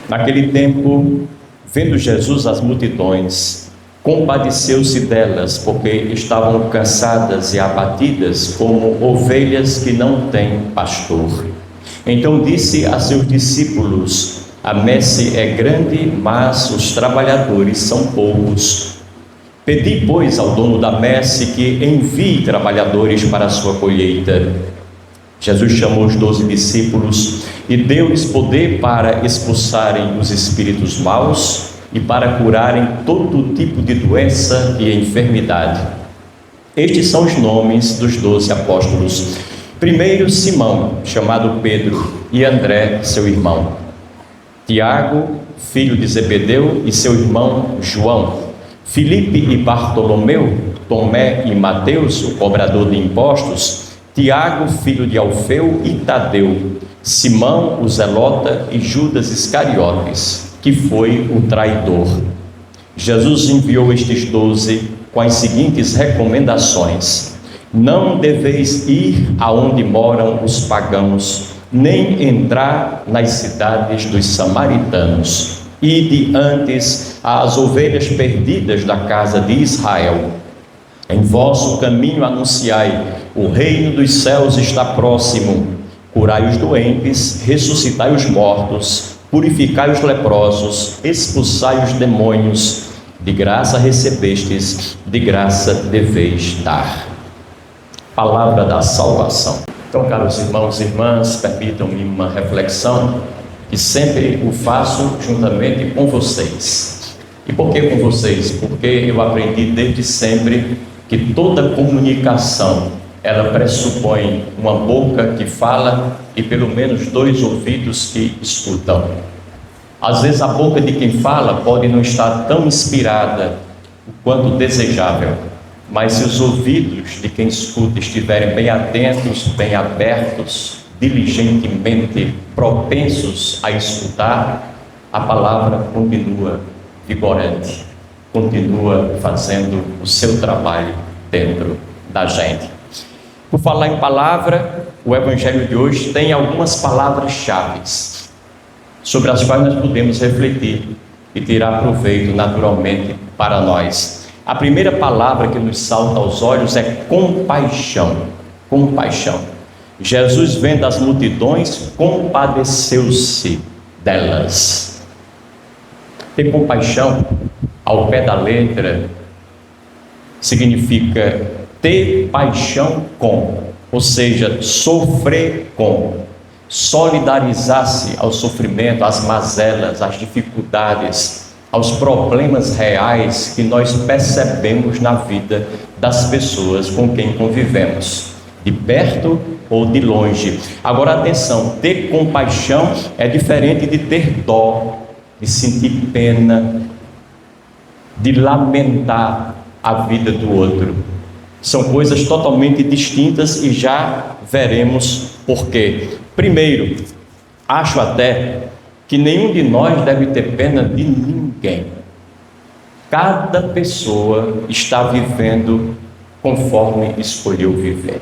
Naquele tempo, vendo Jesus as multidões, compadeceu-se delas, porque estavam cansadas e abatidas, como ovelhas que não têm pastor. Então disse a seus discípulos: a messe é grande, mas os trabalhadores são poucos. Pedi, pois, ao dono da messe que envie trabalhadores para a sua colheita. Jesus chamou os 12 discípulos e deu-lhes poder para expulsarem os espíritos maus e para curarem todo tipo de doença e enfermidade. Estes são os nomes dos 12 apóstolos. Primeiro, Simão, chamado Pedro, e André, seu irmão. Tiago, filho de Zebedeu, e seu irmão João. Filipe e Bartolomeu, Tomé e Mateus, o cobrador de impostos. Tiago, filho de Alfeu, e Tadeu. Simão, o zelota, e Judas Iscariotes, que foi o traidor. Jesus enviou estes 12 com as seguintes recomendações: não deveis ir aonde moram os pagãos, nem entrar nas cidades dos samaritanos. Ide antes às ovelhas perdidas da casa de Israel. Em vosso caminho anunciai: o reino dos céus está próximo. Curai os doentes, ressuscitai os mortos, purificai os leprosos, expulsai os demônios. De graça recebestes, de graça deveis dar. Palavra da salvação. Então, caros irmãos e irmãs, permitam-me uma reflexão que sempre o faço juntamente com vocês. E por que com vocês? Porque eu aprendi desde sempre que toda comunicação, ela pressupõe uma boca que fala e pelo menos 2 ouvidos que escutam. Às vezes a boca de quem fala pode não estar tão inspirada quanto desejável, mas se os ouvidos de quem escuta estiverem bem atentos, bem abertos, diligentemente propensos a escutar, a palavra continua vigorante, continua fazendo o seu trabalho dentro da gente. Por falar em palavra, o Evangelho de hoje tem algumas palavras-chave sobre as quais nós podemos refletir e tirar proveito naturalmente para nós. A primeira palavra que nos salta aos olhos é compaixão. Compaixão. Jesus, vendo as multidões, compadeceu-se delas. Ter compaixão, ao pé da letra, significa ter paixão com, ou seja, sofrer com, solidarizar-se ao sofrimento, às mazelas, às dificuldades, aos problemas reais que nós percebemos na vida das pessoas com quem convivemos, de perto ou de longe. Agora atenção, ter compaixão é diferente de ter dó, de sentir pena, de lamentar a vida do outro. São coisas totalmente distintas e já veremos por quê. Primeiro, acho até que nenhum de nós deve ter pena de ninguém. Cada pessoa está vivendo conforme escolheu viver.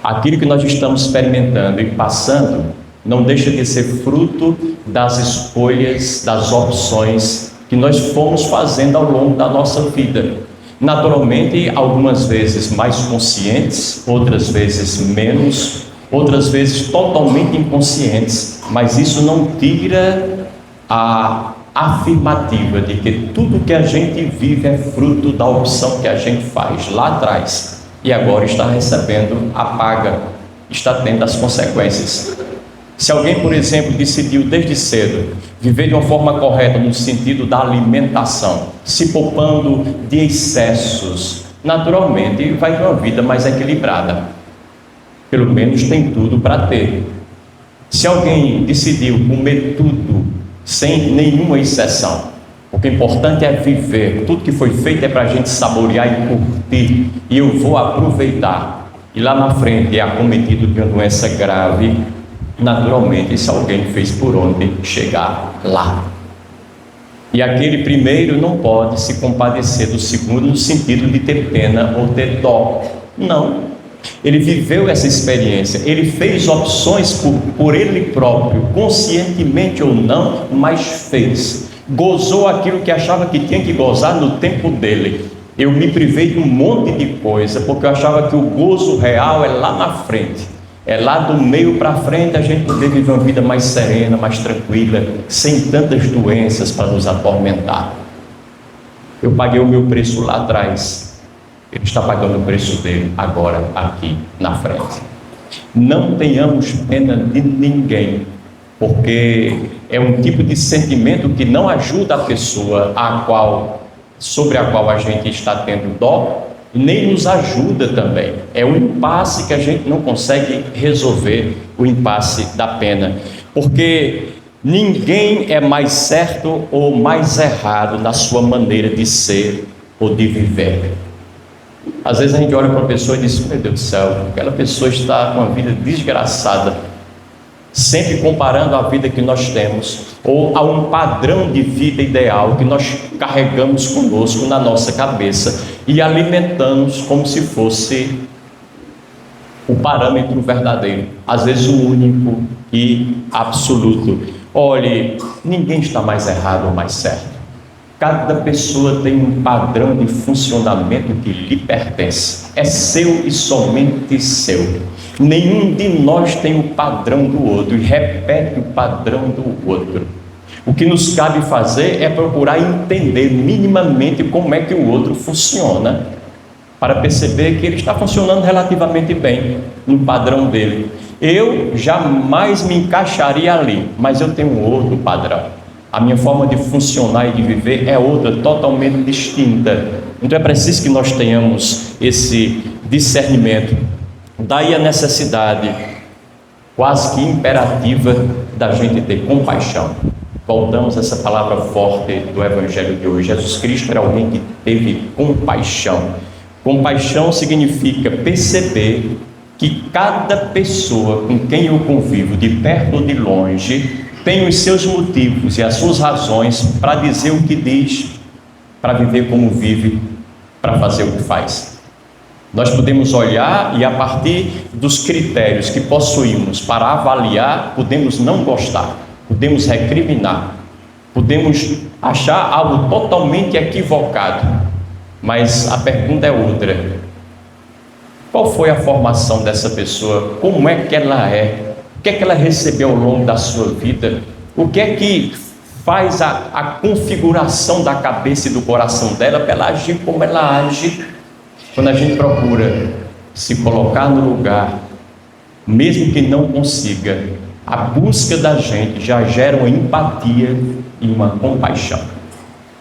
Aquilo que nós estamos experimentando e passando não deixa de ser fruto das escolhas, das opções que nós fomos fazendo ao longo da nossa vida. Naturalmente, algumas vezes mais conscientes, outras vezes menos, outras vezes totalmente inconscientes, mas isso não tira a afirmativa de que tudo que a gente vive é fruto da opção que a gente faz lá atrás e agora está recebendo a paga, está tendo as consequências. Se alguém, por exemplo, decidiu desde cedo viver de uma forma correta no sentido da alimentação, se poupando de excessos, naturalmente vai ter uma vida mais equilibrada. Pelo menos tem tudo para ter. Se alguém decidiu comer tudo sem nenhuma exceção, porque o importante é viver, tudo que foi feito é para a gente saborear e curtir, e eu vou aproveitar, e lá na frente é acometido de uma doença grave, naturalmente esse alguém fez por onde chegar lá. E aquele primeiro não pode se compadecer do segundo no sentido de ter pena ou ter dó. Não. Ele viveu essa experiência, ele fez opções por ele próprio, conscientemente ou não, mas fez. Gozou aquilo que achava que tinha que gozar no tempo dele. Eu me privei de um monte de coisa, porque eu achava que o gozo real é lá na frente. É lá do meio para frente a gente poder viver uma vida mais serena, mais tranquila, sem tantas doenças para nos atormentar. Eu paguei o meu preço lá atrás. Ele está pagando o preço dele agora, aqui na frente. Não tenhamos pena de ninguém, porque é um tipo de sentimento que não ajuda a pessoa sobre a qual a gente está tendo dó, e nem nos ajuda também. É um impasse que a gente não consegue resolver, o impasse da pena, porque ninguém é mais certo ou mais errado na sua maneira de ser ou de viver. Às vezes a gente olha para uma pessoa e diz: meu Deus do céu, aquela pessoa está com uma vida desgraçada, sempre comparando a vida que nós temos, ou a um padrão de vida ideal que nós carregamos conosco na nossa cabeça e alimentamos como se fosse o parâmetro verdadeiro, às vezes o único e absoluto. Olhe, ninguém está mais errado ou mais certo. Cada pessoa tem um padrão de funcionamento que lhe pertence, é seu e somente seu. Nenhum de nós tem o padrão do outro e repete o padrão do outro. O que nos cabe fazer é procurar entender minimamente como é que o outro funciona, para perceber que ele está funcionando relativamente bem no padrão dele. Eu jamais me encaixaria ali, mas eu tenho um outro padrão. A minha forma de funcionar e de viver é outra, totalmente distinta. Então é preciso que nós tenhamos esse discernimento. Daí a necessidade quase que imperativa da gente ter compaixão. Voltamos a essa palavra forte do Evangelho de hoje. Jesus Cristo era alguém que teve compaixão. Compaixão significa perceber que cada pessoa com quem eu convivo, de perto ou de longe, tem os seus motivos e as suas razões para dizer o que diz, para viver como vive, para fazer o que faz. Nós podemos olhar e, a partir dos critérios que possuímos para avaliar, podemos não gostar, podemos recriminar, podemos achar algo totalmente equivocado, mas a pergunta é outra: qual foi a formação dessa pessoa? Como é que ela é? O que é que ela recebeu ao longo da sua vida? O que é que faz a configuração da cabeça e do coração dela para ela agir como ela age? Quando a gente procura se colocar no lugar, mesmo que não consiga, a busca da gente já gera uma empatia e uma compaixão.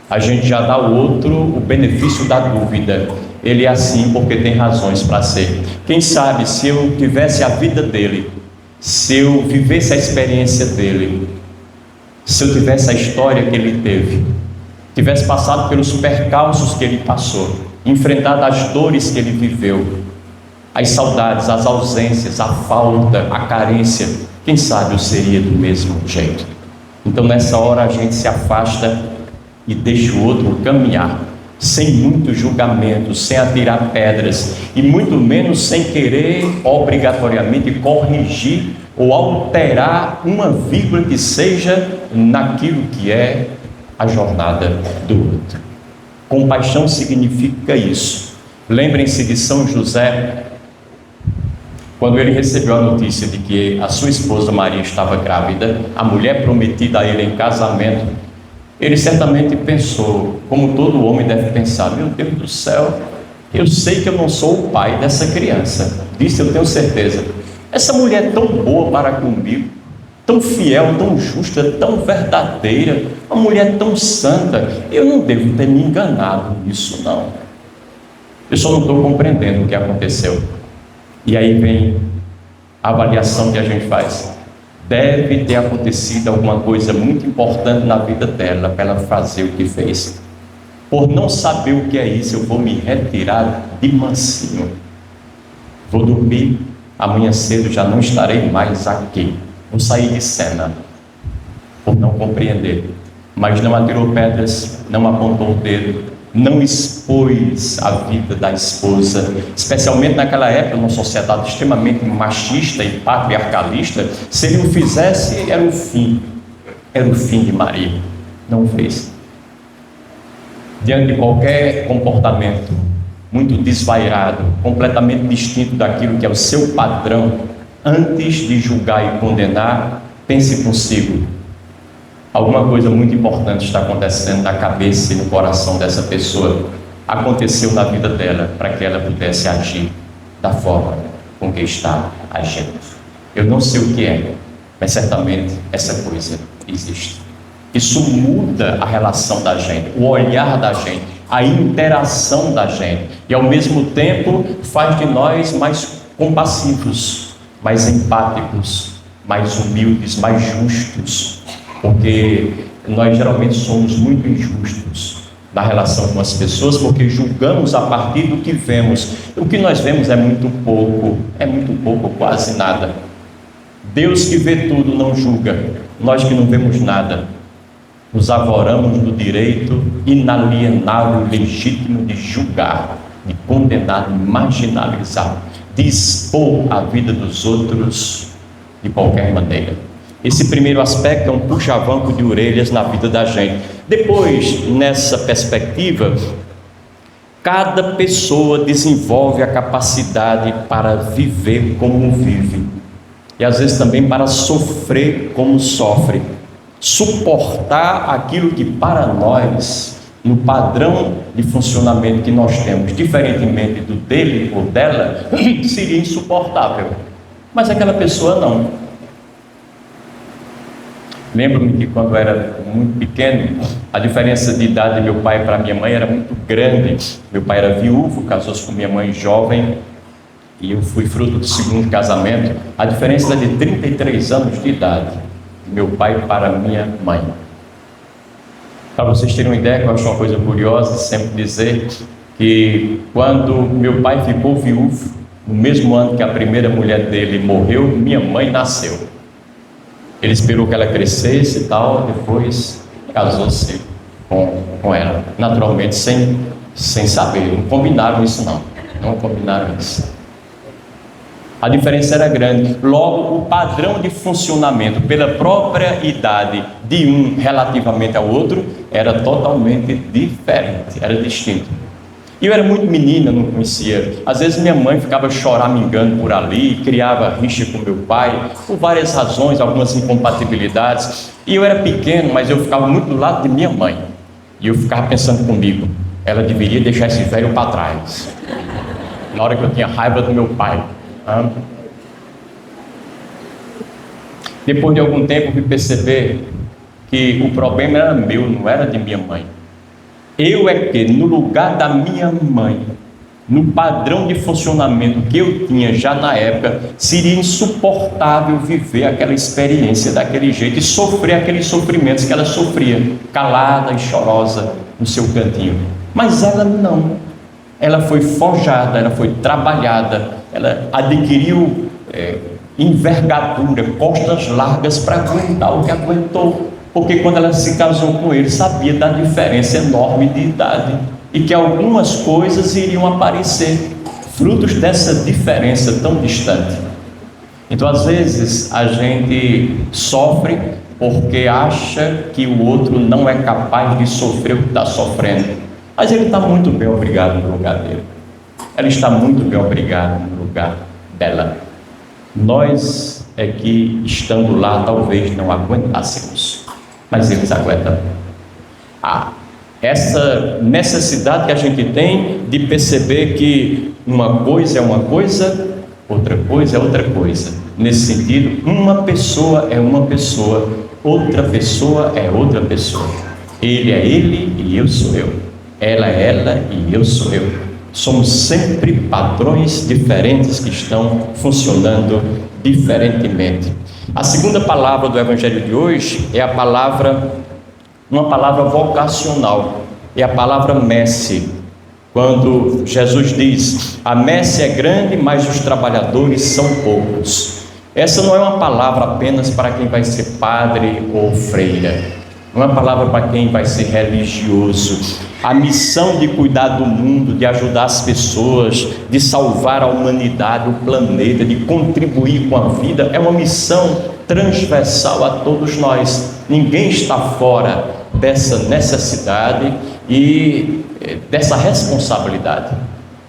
A gente já dá ao outro o benefício da dúvida. Ele é assim porque tem razões para ser. Quem sabe, se eu tivesse a vida dele, se eu vivesse a experiência dele, se eu tivesse a história que ele teve, tivesse passado pelos percalços que ele passou, enfrentado as dores que ele viveu, as saudades, as ausências, a falta, a carência, quem sabe eu seria do mesmo jeito. Então nessa hora a gente se afasta e deixa o outro caminhar, sem muito julgamento, sem atirar pedras e muito menos sem querer obrigatoriamente corrigir ou alterar uma vírgula que seja naquilo que é a jornada do outro. Compaixão significa isso. Lembrem-se de São José, quando ele recebeu a notícia de que a sua esposa Maria estava grávida, a mulher prometida a ele em casamento, ele certamente pensou, como todo homem deve pensar: meu Deus do céu, eu sei que eu não sou o pai dessa criança, disso eu tenho certeza. Essa mulher é tão boa para comigo, tão fiel, tão justa, tão verdadeira, uma mulher tão santa, eu não devo ter me enganado nisso, não. Eu só não estou compreendendo o que aconteceu. E aí vem a avaliação que a gente faz. Deve ter acontecido alguma coisa muito importante na vida dela para ela fazer o que fez. Por não saber o que é isso, eu vou me retirar de mansinho. Vou dormir, amanhã cedo já não estarei mais aqui. Vou sair de cena, por não compreender. Mas não atirou pedras, não apontou o dedo, não expôs a vida da esposa, especialmente naquela época, numa sociedade extremamente machista e patriarcalista. Se ele o fizesse, era o fim de Maria. Não fez. Diante de qualquer comportamento muito desvairado, completamente distinto daquilo que é o seu padrão, antes de julgar e condenar, pense consigo: alguma coisa muito importante está acontecendo na cabeça e no coração dessa pessoa. Aconteceu na vida dela para que ela pudesse agir da forma com que está agindo. Eu não sei o que é, mas certamente essa coisa existe. Isso muda a relação da gente, o olhar da gente, a interação da gente, e ao mesmo tempo faz de nós mais compassivos, mais empáticos, mais humildes, mais justos, porque nós geralmente somos muito injustos na relação com as pessoas, porque julgamos a partir do que vemos. O que nós vemos é muito pouco, quase nada. Deus que vê tudo não julga, nós que não vemos nada, nos arvoramos do direito inalienável e legítimo de julgar, de condenar, de marginalizar, de expor a vida dos outros de qualquer maneira. Esse primeiro aspecto é um puxa-vanco de orelhas na vida da gente. Depois, nessa perspectiva, cada pessoa desenvolve a capacidade para viver como vive, e às vezes também para sofrer como sofre, suportar aquilo que para nós, no padrão de funcionamento que nós temos, diferentemente do dele ou dela, seria insuportável, mas aquela pessoa não. Lembro-me que quando eu era muito pequeno, a diferença de idade de meu pai para minha mãe era muito grande. Meu pai era viúvo, casou-se com minha mãe jovem, e eu fui fruto do segundo casamento. A diferença era de 33 anos de idade, de meu pai para minha mãe. Para vocês terem uma ideia, que eu acho uma coisa curiosa sempre dizer, que quando meu pai ficou viúvo, no mesmo ano que a primeira mulher dele morreu, minha mãe nasceu. Ele esperou que ela crescesse e tal, depois casou-se com ela, naturalmente sem saber. Não combinaram isso não combinaram isso. A diferença era grande. Logo, o padrão de funcionamento pela própria idade de um relativamente ao outro era totalmente diferente, era distinto. E eu era muito menina, não conhecia. Às vezes minha mãe ficava choramingando por ali, criava rixa com meu pai, por várias razões, algumas incompatibilidades. E eu era pequeno, mas eu ficava muito do lado de minha mãe. E eu ficava pensando comigo: ela deveria deixar esse velho para trás. Na hora que eu tinha raiva do meu pai. Depois de algum tempo eu fui perceber que o problema era meu, não era de minha mãe. Eu é que, no lugar da minha mãe, no padrão de funcionamento que eu tinha já na época, seria insuportável viver aquela experiência daquele jeito e sofrer aqueles sofrimentos que ela sofria, calada e chorosa no seu cantinho. Mas ela não. Ela foi forjada, ela foi trabalhada, ela adquiriu envergadura, costas largas para aguentar o que aguentou, porque quando ela se casou com ele, sabia da diferença enorme de idade e que algumas coisas iriam aparecer, frutos dessa diferença tão distante. Então, às vezes, a gente sofre porque acha que o outro não é capaz de sofrer o que está sofrendo, mas ele está muito bem, obrigado, no lugar dele. Ela está muito bem, obrigado, no lugar dela. Nós é que, estando lá, talvez não aguentássemos, mas eles aguentam. Essa necessidade que a gente tem de perceber que uma coisa é uma coisa, outra coisa é outra coisa. Nesse sentido, uma pessoa é uma pessoa, outra pessoa é outra pessoa. Ele é ele e eu sou eu. Ela é ela e eu sou eu. Somos sempre padrões diferentes que estão funcionando diferentemente. A segunda palavra do Evangelho de hoje é uma palavra vocacional, é a palavra messe. Quando Jesus diz: a messe é grande, mas os trabalhadores são poucos. Essa não é uma palavra apenas para quem vai ser padre ou freira, não é uma palavra para quem vai ser religioso. A missão de cuidar do mundo, de ajudar as pessoas, de salvar a humanidade, o planeta, de contribuir com a vida, é uma missão transversal a todos nós. Ninguém está fora dessa necessidade e dessa responsabilidade.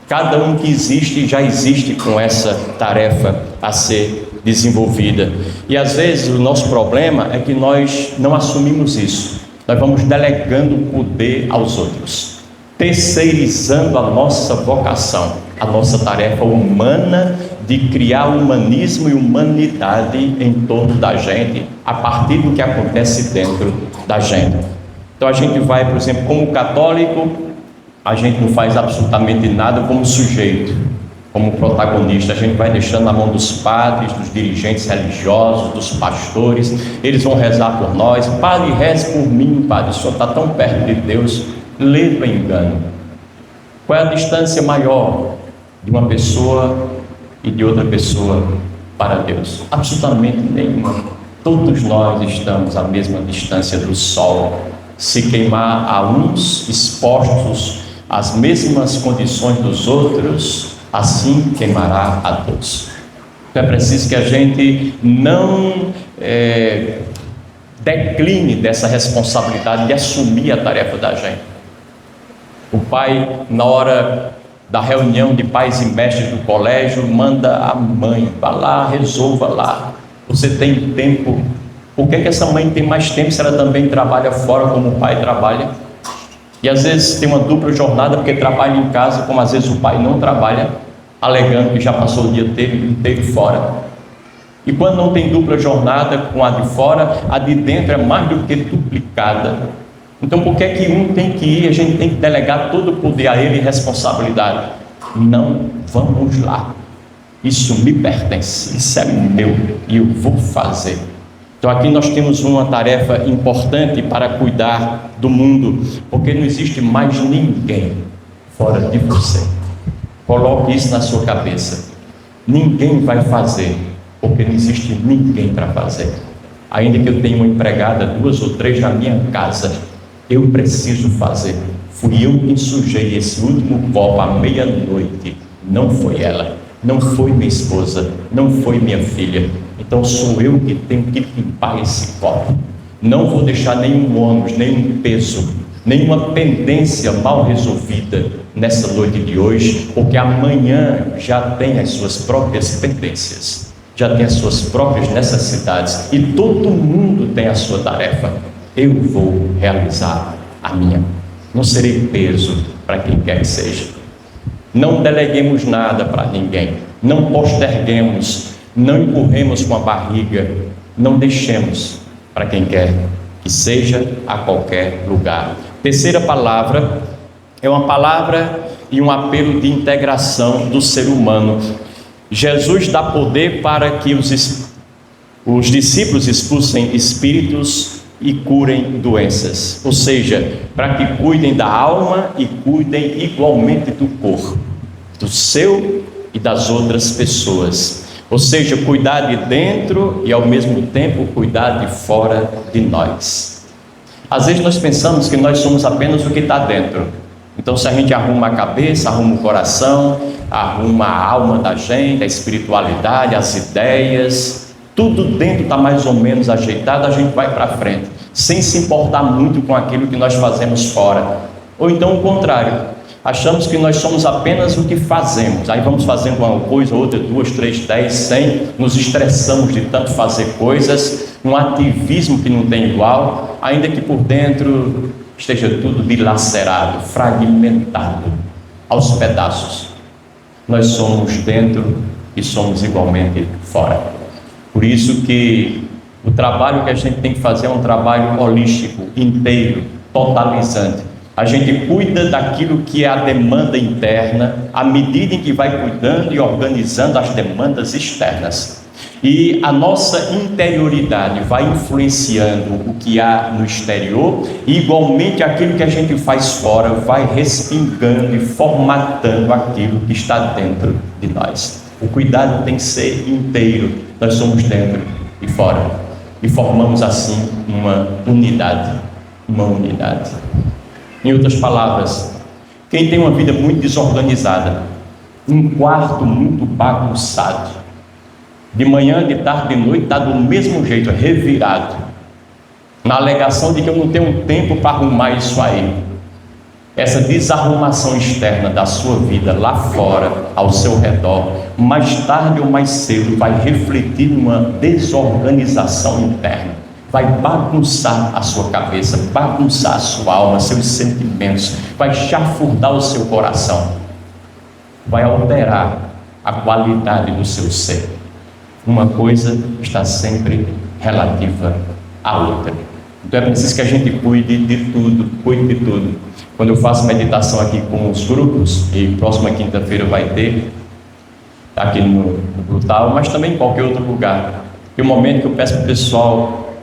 Cada um que existe já existe com essa tarefa a ser desenvolvida. E às vezes o nosso problema é que nós não assumimos isso. Nós vamos delegando o poder aos outros, terceirizando a nossa vocação, a nossa tarefa humana de criar humanismo e humanidade em torno da gente, a partir do que acontece dentro da gente. Então a gente vai, por exemplo, como católico, a gente não faz absolutamente nada como sujeito, como protagonista. A gente vai deixando na mão dos padres, dos dirigentes religiosos, dos pastores. Eles vão rezar por nós. Padre, reze por mim, padre, o senhor está tão perto de Deus. Ledo é engano. Qual é a distância maior de uma pessoa e de outra pessoa para Deus? Absolutamente nenhuma. Todos nós estamos à mesma distância do sol. Se queimar a uns, expostos às mesmas condições dos outros, assim queimará a todos. Então é preciso que a gente não decline dessa responsabilidade de assumir a tarefa da gente. O pai, na hora da reunião de pais e mestres do colégio, manda a mãe, vá lá, resolva lá. Você tem tempo. Por que essa mãe tem mais tempo se ela também trabalha fora como o pai trabalha? E às vezes tem uma dupla jornada porque trabalha em casa, como às vezes o pai não trabalha, alegando que já passou o dia inteiro fora. E quando não tem dupla jornada com a de fora, a de dentro é mais do que duplicada. Então por que um tem que ir, a gente tem que delegar todo o poder a ele e responsabilidade? Não, vamos lá. Isso me pertence, isso é meu e eu vou fazer. Então aqui nós temos uma tarefa importante para cuidar do mundo, porque não existe mais ninguém fora de você. Coloque isso na sua cabeça. Ninguém vai fazer, porque não existe ninguém para fazer. Ainda que eu tenha uma empregada, 2 ou 3 na minha casa, eu preciso fazer. Fui eu quem sujei esse último copo à meia-noite, não foi ela, não foi minha esposa, não foi minha filha. Então sou eu que tenho que limpar esse copo. Não vou deixar nenhum ônus, nenhum peso, nenhuma pendência mal resolvida nessa noite de hoje, porque amanhã já tem as suas próprias pendências, já tem as suas próprias necessidades e todo mundo tem a sua tarefa. Eu vou realizar a minha. Não serei peso para quem quer que seja. Não deleguemos nada para ninguém. Não posterguemos. Não empurremos com a barriga. Não deixemos para quem quer que seja a qualquer lugar. Terceira palavra é uma palavra e um apelo de integração do ser humano. Jesus dá poder para que os discípulos expulsem espíritos e curem doenças, ou seja, para que cuidem da alma e cuidem igualmente do corpo, do seu e das outras pessoas, ou seja, cuidar de dentro e ao mesmo tempo cuidar de fora de nós. Às vezes nós pensamos que nós somos apenas o que está dentro, então se a gente arruma a cabeça, arruma o coração, arruma a alma da gente, a espiritualidade, as ideias, tudo dentro está mais ou menos ajeitado, a gente vai para frente, sem se importar muito com aquilo que nós fazemos fora. Ou então o contrário, achamos que nós somos apenas o que fazemos, aí vamos fazendo uma coisa, outra, 2, 3, 10, 100, nos estressamos de tanto fazer coisas, um ativismo que não tem igual, ainda que por dentro esteja tudo dilacerado, fragmentado, aos pedaços. Nós somos dentro e somos igualmente fora. Por isso que o trabalho que a gente tem que fazer é um trabalho holístico, inteiro, totalizante. A gente cuida daquilo que é a demanda interna, à medida em que vai cuidando e organizando as demandas externas. E a nossa interioridade vai influenciando o que há no exterior e igualmente aquilo que a gente faz fora vai respingando e formatando aquilo que está dentro de nós. O cuidado tem que ser inteiro, nós somos dentro e fora e formamos assim uma unidade. Em outras palavras, quem tem uma vida muito desorganizada, um quarto muito bagunçado, de manhã, de tarde, de noite, está do mesmo jeito, revirado, na alegação de que eu não tenho tempo para arrumar isso aí. Essa desarrumação externa da sua vida lá fora, ao seu redor, mais tarde ou mais cedo vai refletir numa desorganização interna, vai bagunçar a sua cabeça, bagunçar a sua alma, seus sentimentos, vai chafurdar o seu coração, vai alterar a qualidade do seu ser. Uma coisa está sempre relativa à outra. Então é preciso que a gente cuide de tudo. Quando eu faço meditação aqui com os grupos, e próxima quinta-feira vai ter, aqui no Brutal, mas também em qualquer outro lugar, tem um momento que eu peço para o pessoal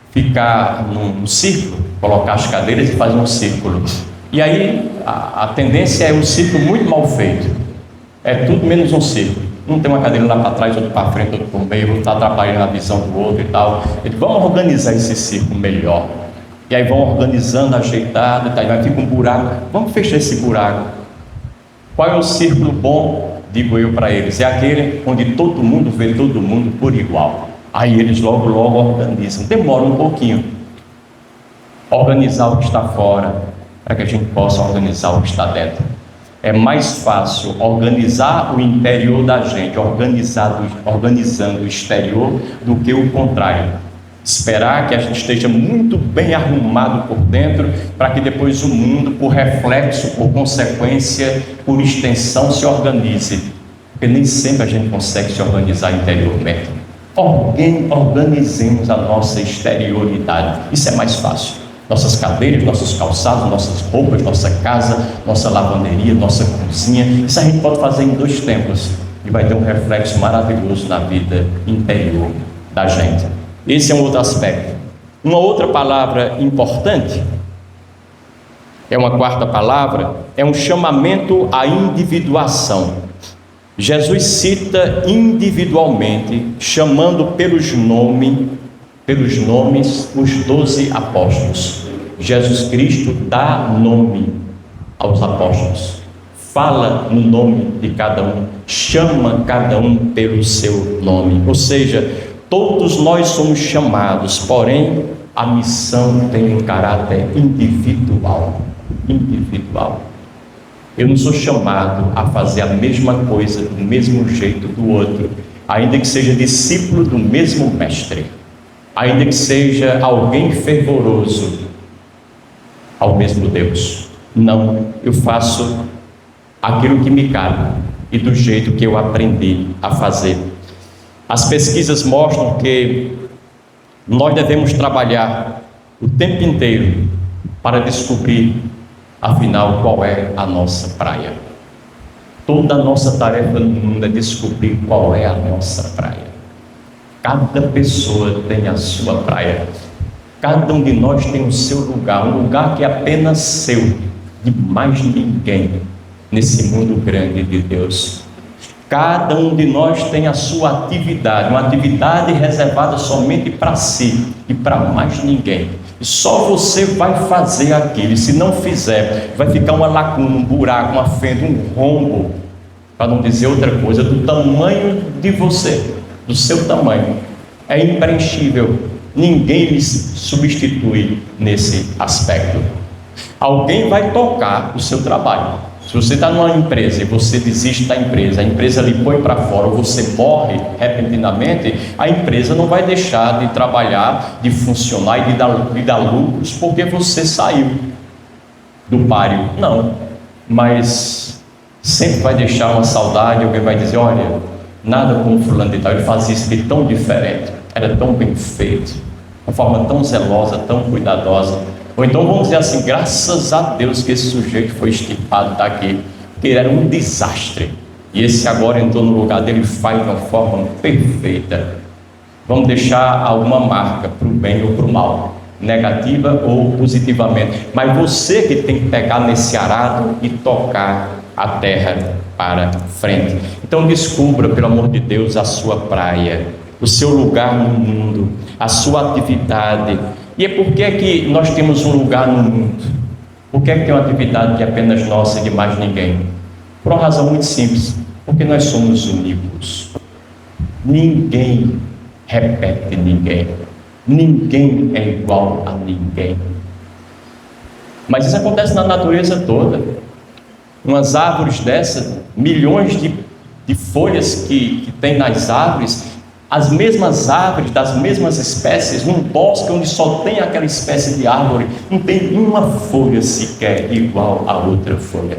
ficar num círculo, colocar as cadeiras e fazer um círculo. E aí a tendência é um círculo muito mal feito, é tudo menos um círculo. Um tem uma cadeira lá para trás, outro para frente, outro por meio, outro está atrapalhando a visão do outro e tal. Ele, vamos organizar esse círculo melhor. E aí vão organizando, ajeitado, e tal. Aí fica um buraco, vamos fechar esse buraco. Qual é o círculo bom? Digo eu para eles, é aquele onde todo mundo vê todo mundo por igual. Aí eles logo organizam, demora um pouquinho. Organizar o que está fora, para que a gente possa organizar o que está dentro. É mais fácil organizar o interior da gente, organizando o exterior, do que o contrário. Esperar que a gente esteja muito bem arrumado por dentro, para que depois o mundo, por reflexo, por consequência, por extensão, se organize. Porque nem sempre a gente consegue se organizar interiormente. Organizemos a nossa exterioridade, isso é mais fácil. Nossas cadeiras, nossos calçados, nossas roupas, nossa casa, nossa lavanderia, nossa cozinha, isso a gente pode fazer em 2 tempos e vai ter um reflexo maravilhoso na vida interior da gente. Esse é um outro aspecto. Uma outra palavra importante, é uma quarta palavra, é um chamamento à individuação. Jesus cita individualmente, chamando pelos nomes os 12 apóstolos. Jesus Cristo dá nome aos apóstolos, fala no nome de cada um, chama cada um pelo seu nome. Ou seja, todos nós somos chamados, porém a missão tem um caráter individual. Eu não sou chamado a fazer a mesma coisa do mesmo jeito do outro, ainda que seja discípulo do mesmo mestre, ainda que seja alguém fervoroso ao mesmo Deus. Não, eu faço aquilo que me cabe e do jeito que eu aprendi a fazer. As pesquisas mostram que nós devemos trabalhar o tempo inteiro para descobrir, afinal, qual é a nossa praia. Toda a nossa tarefa no mundo é descobrir qual é a nossa praia. Cada pessoa tem a sua praia. Cada um de nós tem o seu lugar, um lugar que é apenas seu, de mais ninguém nesse mundo grande de Deus. Cada um de nós tem a sua atividade, uma atividade reservada somente para si e para mais ninguém. E só você vai fazer aquilo, e se não fizer, vai ficar uma lacuna, um buraco, uma fenda, um rombo, para não dizer outra coisa, do tamanho de você, do seu tamanho. É impreenchível, ninguém lhe substitui nesse aspecto. Alguém vai tocar o seu trabalho. Se você está numa empresa e você desiste da empresa, a empresa lhe põe para fora, ou você morre repentinamente, a empresa não vai deixar de trabalhar, de funcionar e de dar lucros porque você saiu do páreo. Não, mas sempre vai deixar uma saudade. Alguém vai dizer, olha, nada como fulano de tal, ele fazia isso de tão diferente, era tão bem feito, uma forma tão zelosa, tão cuidadosa. Ou então vamos dizer assim, graças a Deus que esse sujeito foi extirpado daqui, porque ele era um desastre, e esse agora entrou no lugar dele e faz de uma forma perfeita. Vamos deixar alguma marca para o bem ou para o mal, negativa ou positivamente, mas você que tem que pegar nesse arado e tocar a terra para frente. Então descubra, pelo amor de Deus, a sua praia, o seu lugar no mundo, a sua atividade. E é porque é que nós temos um lugar no mundo. Por que é que tem uma atividade que é apenas nossa e de mais ninguém? Por uma razão muito simples, porque nós somos únicos. Ninguém repete ninguém. Ninguém é igual a ninguém. Mas isso acontece na natureza toda. Umas árvores dessas, milhões de folhas que tem nas árvores, as mesmas árvores das mesmas espécies, num bosque onde só tem aquela espécie de árvore, não tem uma folha sequer igual a outra folha.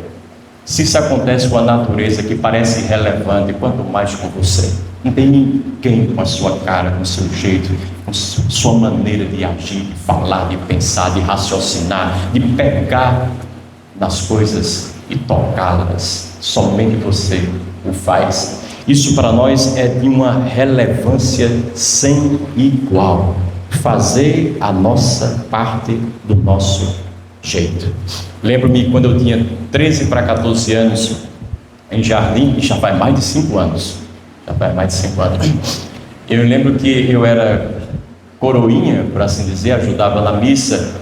Se isso acontece com a natureza, que parece irrelevante, quanto mais com você. Não tem ninguém com a sua cara, com o seu jeito, com sua maneira de agir, de falar, de pensar, de raciocinar, de pegar nas coisas e tocá-las. Somente você o faz. Isso para nós é de uma relevância sem igual. Fazer a nossa parte do nosso jeito. Lembro-me quando eu tinha 13 para 14 anos, em Jardim, e já faz mais de 5 anos. Eu lembro que eu era coroinha, por assim dizer, ajudava na missa,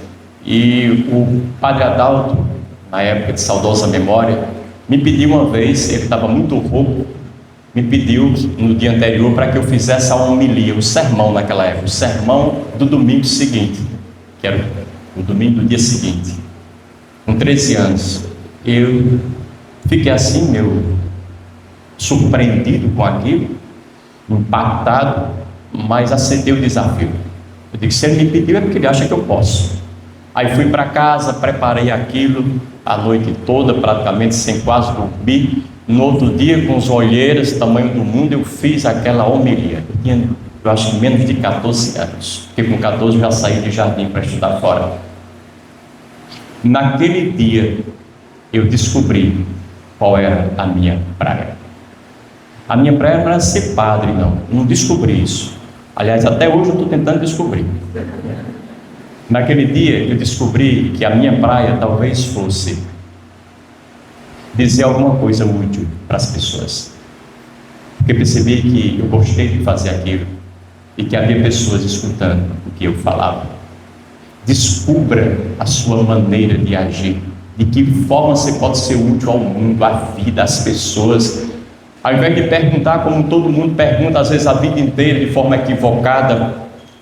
e o padre Adalto, na época de saudosa memória, me pediu uma vez, ele estava muito rouco, me pediu no dia anterior para que eu fizesse a homilia, o sermão naquela época, o sermão do domingo seguinte, que era o domingo do dia seguinte. Com 13 anos, eu fiquei assim, surpreendido com aquilo, impactado, mas aceitei o desafio. Eu disse, se ele me pediu é porque ele acha que eu posso. Aí fui para casa, preparei aquilo a noite toda, praticamente sem quase dormir. No outro dia, com os olheiras, tamanho do mundo, eu fiz aquela homilia. Eu tinha, eu acho que menos de 14 anos, porque com 14 eu já saí de Jardim para estudar fora. Naquele dia, eu descobri qual era a minha praia. A minha praia não era ser padre, não descobri isso. Aliás, até hoje eu estou tentando descobrir. Naquele dia, eu descobri que a minha praia talvez fosse dizer alguma coisa útil para as pessoas, porque percebi que eu gostei de fazer aquilo e que havia pessoas escutando o que eu falava. Descubra a sua maneira de agir, de que forma você pode ser útil ao mundo, à vida, às pessoas, ao invés de perguntar como todo mundo pergunta, às vezes a vida inteira, de forma equivocada,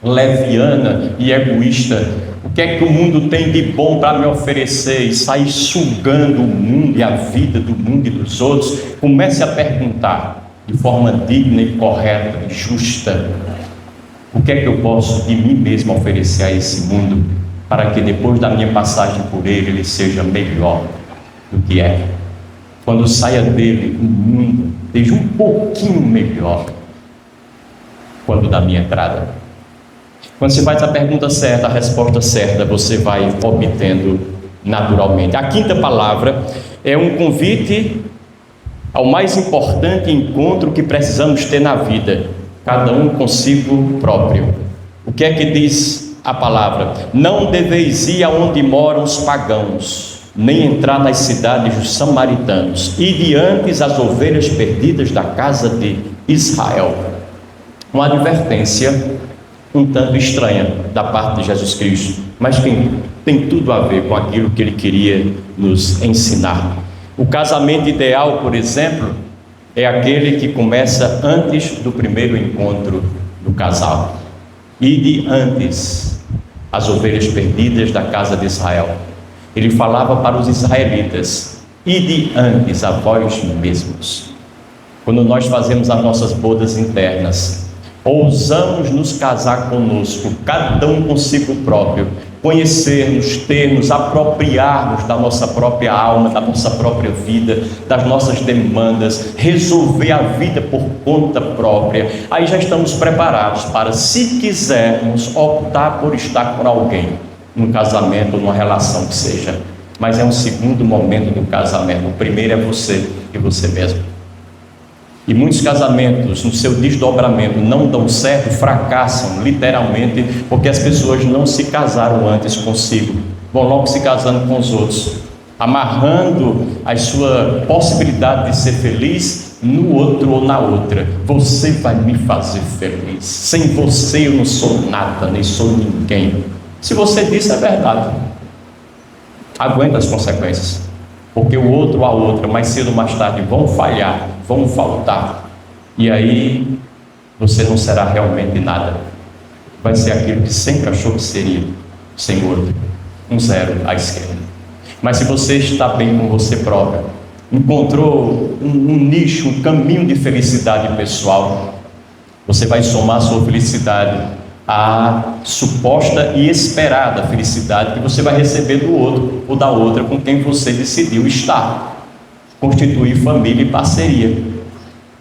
leviana e egoísta. O que é que o mundo tem de bom para me oferecer? E sair sugando o mundo e a vida do mundo e dos outros. Comece a perguntar de forma digna e correta e justa: o que é que eu posso de mim mesmo oferecer a esse mundo, para que depois da minha passagem por ele seja melhor do que é? Quando saia dele, o mundo seja um pouquinho melhor quando da minha entrada. Quando você faz a pergunta certa, a resposta certa, você vai obtendo naturalmente. A quinta palavra é um convite ao mais importante encontro que precisamos ter na vida, cada um consigo próprio. O que é que diz a palavra? Não deveis ir aonde moram os pagãos, nem entrar nas cidades dos samaritanos, e diante as ovelhas perdidas da casa de Israel. Uma advertência um tanto estranha da parte de Jesus Cristo, mas que tem tudo a ver com aquilo que ele queria nos ensinar. O casamento ideal, por exemplo, é aquele que começa antes do primeiro encontro do casal. E de antes as ovelhas perdidas da casa de Israel. Ele falava para os israelitas: e de antes a vós mesmos. Quando nós fazemos as nossas bodas internas, ousamos nos casar conosco, cada um consigo próprio, conhecermos, termos, apropriarmos da nossa própria alma, da nossa própria vida, das nossas demandas, resolver a vida por conta própria. Aí já estamos preparados para, se quisermos, optar por estar com alguém, num casamento, numa relação que seja. Mas é um segundo momento do casamento. O primeiro é você e você mesmo. E muitos casamentos, no seu desdobramento, não dão certo, fracassam, literalmente, porque as pessoas não se casaram antes consigo, vão logo se casando com os outros, amarrando a sua possibilidade de ser feliz no outro ou na outra. Você vai me fazer feliz, sem você eu não sou nada, nem sou ninguém. Se você disse, é verdade. Aguenta as consequências, porque o outro ou a outra, mais cedo ou mais tarde, vão falhar, vão faltar, e aí você não será realmente nada. Vai ser aquilo que sempre achou que seria, sem outro, um zero à esquerda. Mas se você está bem com você próprio, encontrou um nicho, um caminho de felicidade pessoal, você vai somar a sua felicidade à suposta e esperada felicidade que você vai receber do outro ou da outra com quem você decidiu estar, constituir família e parceria.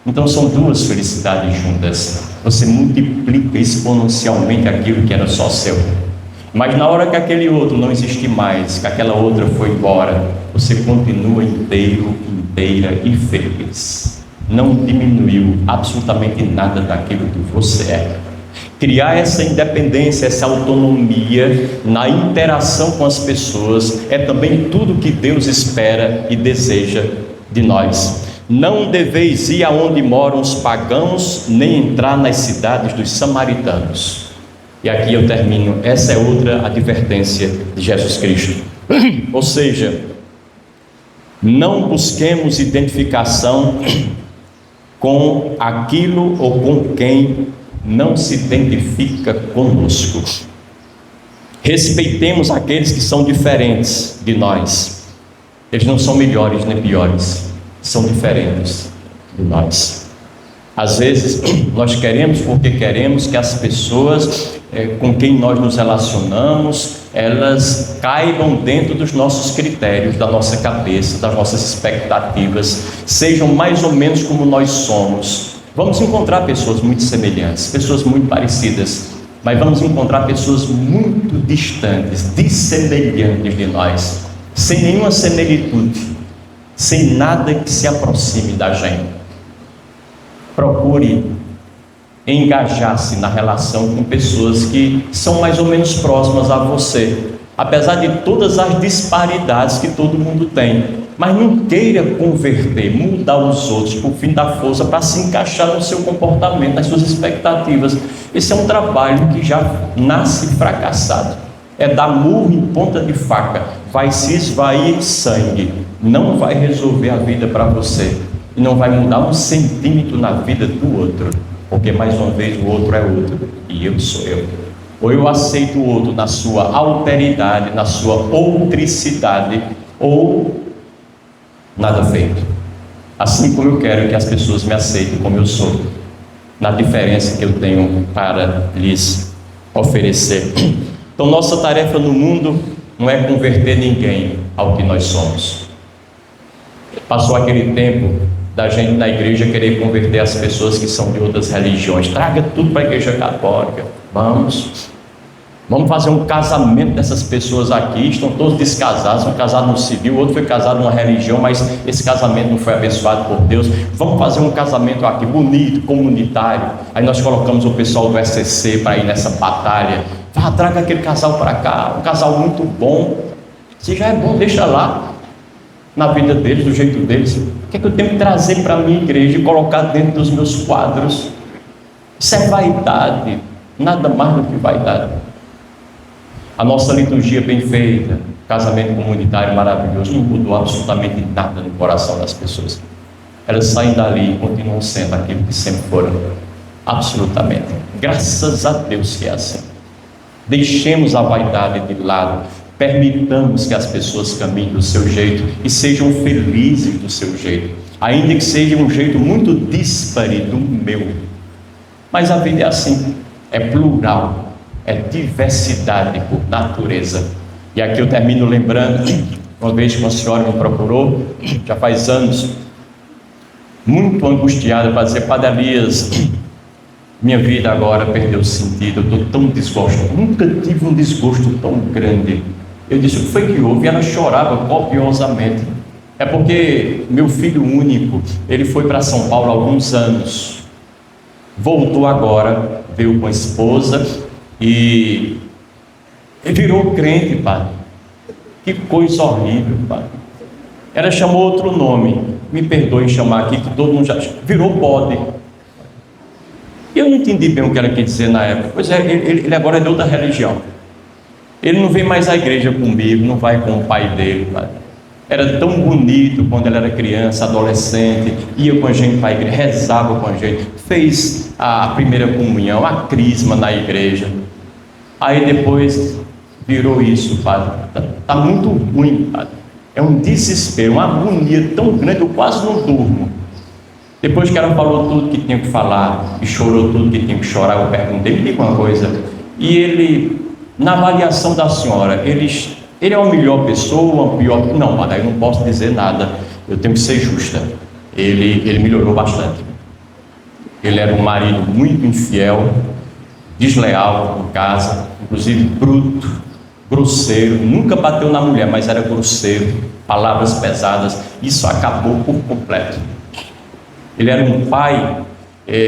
Então são duas felicidades juntas. Você multiplica exponencialmente aquilo que era só seu. Mas na hora que aquele outro não existe mais, que aquela outra foi embora, você continua inteiro, inteira e feliz. Não diminuiu absolutamente nada daquilo que você é. Criar essa independência, essa autonomia na interação com as pessoas é também tudo que Deus espera e deseja de nós. Não deveis ir aonde moram os pagãos, nem entrar nas cidades dos samaritanos. E aqui eu termino. Essa é outra advertência de Jesus Cristo. Ou seja, não busquemos identificação com aquilo ou com quem não se identifica conosco. Respeitemos aqueles que são diferentes de nós. Eles não são melhores nem piores, são diferentes de nós. Às vezes nós queremos porque queremos que as pessoas com quem nós nos relacionamos, elas caibam dentro dos nossos critérios, da nossa cabeça, das nossas expectativas, sejam mais ou menos como nós somos. Vamos encontrar pessoas muito semelhantes, pessoas muito parecidas, mas vamos encontrar pessoas muito distantes, dissemelhantes de nós, sem nenhuma similitude, sem nada que se aproxime da gente. Procure engajar-se na relação com pessoas que são mais ou menos próximas a você, apesar de todas as disparidades que todo mundo tem. Mas não queira converter, mudar os outros por fim da força para se encaixar no seu comportamento, nas suas expectativas. Esse é um trabalho que já nasce fracassado. É dar murro em ponta de faca, vai se esvair sangue, não vai resolver a vida para você e não vai mudar um centímetro na vida do outro, porque mais uma vez o outro é outro e eu sou eu. Ou eu aceito o outro na sua alteridade, na sua outricidade, ou nada feito. Assim como eu quero que as pessoas me aceitem como eu sou, na diferença que eu tenho para lhes oferecer. Então nossa tarefa no mundo não é converter ninguém ao que nós somos. Passou aquele tempo da gente na igreja querer converter as pessoas que são de outras religiões. Traga tudo para a igreja católica. Vamos fazer um casamento dessas pessoas aqui, estão todos descasados, um casado no civil, outro foi casado numa religião, mas esse casamento não foi abençoado por Deus. Vamos fazer um casamento aqui, bonito, comunitário. Aí nós colocamos o pessoal do SCC para ir nessa batalha. Traga aquele casal para cá, um casal muito bom. Se já é bom, deixa lá, na vida deles, do jeito deles. O que é que eu tenho que trazer para a minha igreja e colocar dentro dos meus quadros? Isso é vaidade, nada mais do que vaidade. A nossa liturgia bem feita, casamento comunitário maravilhoso, não mudou absolutamente nada no coração das pessoas. Elas saem dali e continuam sendo aquilo que sempre foram, absolutamente. Graças a Deus que é assim. Deixemos a vaidade de lado, permitamos que as pessoas caminhem do seu jeito e sejam felizes do seu jeito, ainda que seja um jeito muito díspare do meu. Mas a vida é assim, é plural. É diversidade por natureza. E aqui eu termino lembrando, uma vez que uma senhora me procurou, já faz anos, muito angustiada, para dizer: Padre Elias, minha vida agora perdeu sentido, eu estou tão desgosto, nunca tive um desgosto tão grande. Eu disse: o que foi que houve? E ela chorava copiosamente. É porque meu filho único, ele foi para São Paulo há alguns anos, voltou agora, veio com a esposa, e virou crente, padre. Que coisa horrível, padre. Ela chamou outro nome, me perdoe chamar aqui, que todo mundo já virou bode. Eu não entendi bem o que ela quis dizer na época. Pois é, ele agora é de outra religião. Ele não vem mais à igreja comigo, não vai com o pai dele, padre. Era tão bonito quando ele era criança, adolescente, ia com a gente para a igreja, rezava com a gente, fez a primeira comunhão, a crisma na igreja. Aí depois virou isso, padre. Está muito ruim, padre. É um desespero, uma agonia tão grande, eu quase não durmo. Depois que ela falou tudo que tinha que falar e chorou tudo que tinha que chorar, eu perguntei, me diga uma coisa. E ele, na avaliação da senhora, ele é uma melhor pessoa, uma pior? Não, padre, eu não posso dizer nada, eu tenho que ser justa. Ele melhorou bastante. Ele era um marido muito infiel, desleal em casa, inclusive bruto, grosseiro, nunca bateu na mulher, mas era grosseiro, palavras pesadas. Isso acabou por completo. Ele era um pai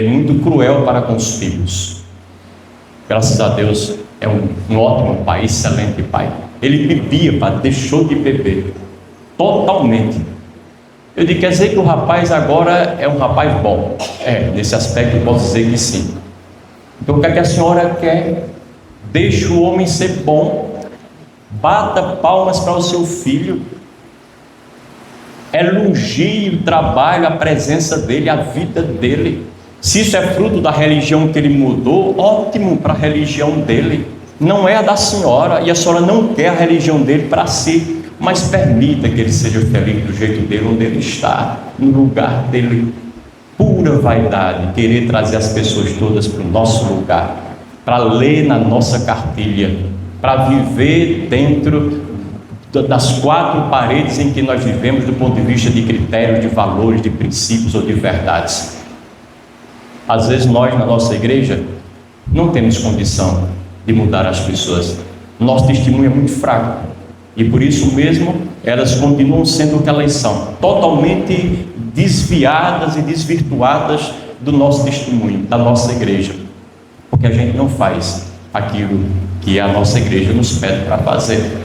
muito cruel para com os filhos. Graças a Deus, é um ótimo pai, excelente pai. Ele bebia, padre, deixou de beber, totalmente. Eu digo, quer dizer que o rapaz agora é um rapaz bom? Nesse aspecto eu posso dizer que sim. Então o que é que a senhora quer? Deixe o homem ser bom, bata palmas para o seu filho, elogie o trabalho, a presença dele, a vida dele. Se isso é fruto da religião que ele mudou, ótimo para a religião dele, não é a da senhora, e a senhora não quer a religião dele para si, mas permita que ele seja feliz do jeito dele, onde ele está, no lugar dele. Pura vaidade, querer trazer as pessoas todas para o nosso lugar, para ler na nossa cartilha, para viver dentro das quatro paredes em que nós vivemos, do ponto de vista de critérios, de valores, de princípios ou de verdades. Às vezes nós, na nossa igreja, não temos condição de mudar as pessoas. Nosso testemunho é muito fraco, e por isso mesmo elas continuam sendo o que elas são, totalmente desviadas e desvirtuadas do nosso testemunho, da nossa igreja, porque a gente não faz aquilo que a nossa igreja nos pede para fazer.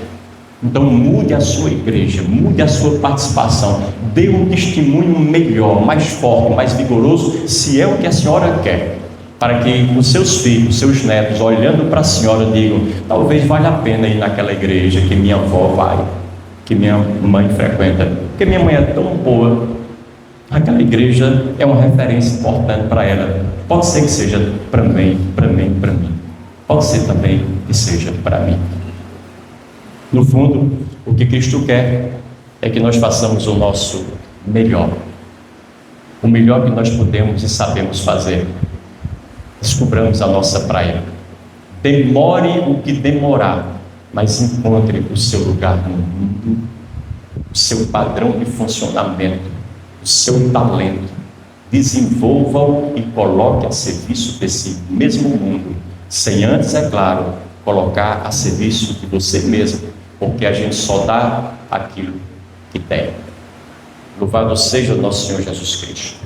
Então mude a sua igreja, mude a sua participação, dê um testemunho melhor, mais forte, mais vigoroso, se é o que a senhora quer, para que os seus filhos, seus netos, olhando para a senhora, digam, talvez valha a pena ir naquela igreja que minha avó vai, que minha mãe frequenta, porque minha mãe é tão boa, aquela igreja é uma referência importante para ela. Pode ser que seja para mim, pode ser também que seja para mim. No fundo, o que Cristo quer é que nós façamos o nosso melhor, o melhor que nós podemos e sabemos fazer. Descobramos a nossa praia. Demore o que demorar, mas encontre o seu lugar no mundo, o seu padrão de funcionamento, o seu talento. Desenvolva-o e coloque a serviço desse mesmo mundo, sem antes, é claro, colocar a serviço de você mesmo, porque a gente só dá aquilo que tem. Louvado seja o nosso Senhor Jesus Cristo.